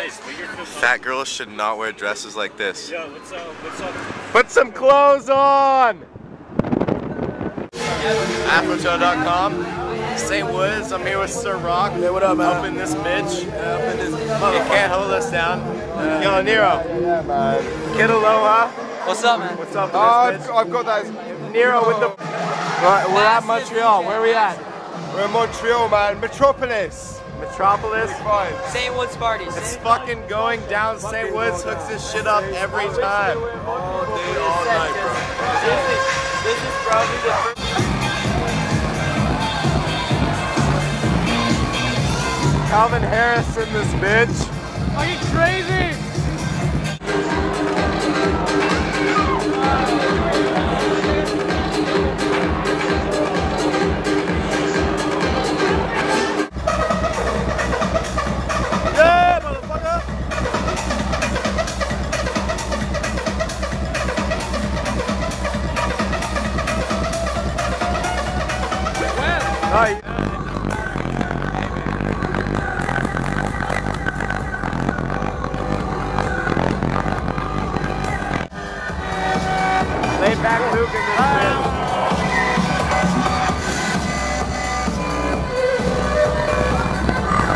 nice, but you're Fat girls should not wear dresses like this. Yo, what's up? Put some clothes on! Afrotoe.com, Saintwoods. I'm here with Sir Rock. Hey, what up, man? Up in this bitch. Up in this You can't hold us down. Yo, Nero. Yeah, man. Kid Aloha. What's up, man? What's up with this bitch? I've got that. Nero with the... Right, we're at Montreal. Where are we at? We're in Montreal, man. Metropolis. Metropolis. Fine. Saintwoods parties. It's fucking going down. Saintwoods hooks this shit up every time. All day, all night, bro. This is probably the first. Calvin Harris in this bitch. Fucking crazy. Yeah, motherfucker. Nice. Laid back Luke in this bitch.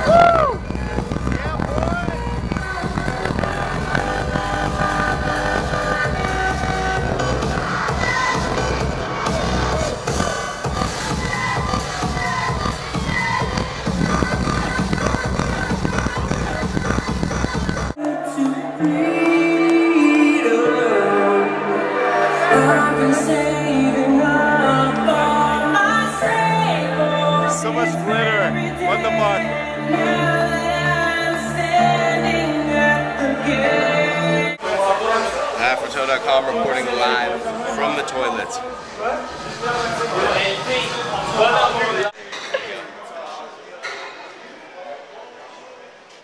Woo! Yeah, boy! So much glitter on the mug. Afrotoe.com reporting live from the toilets.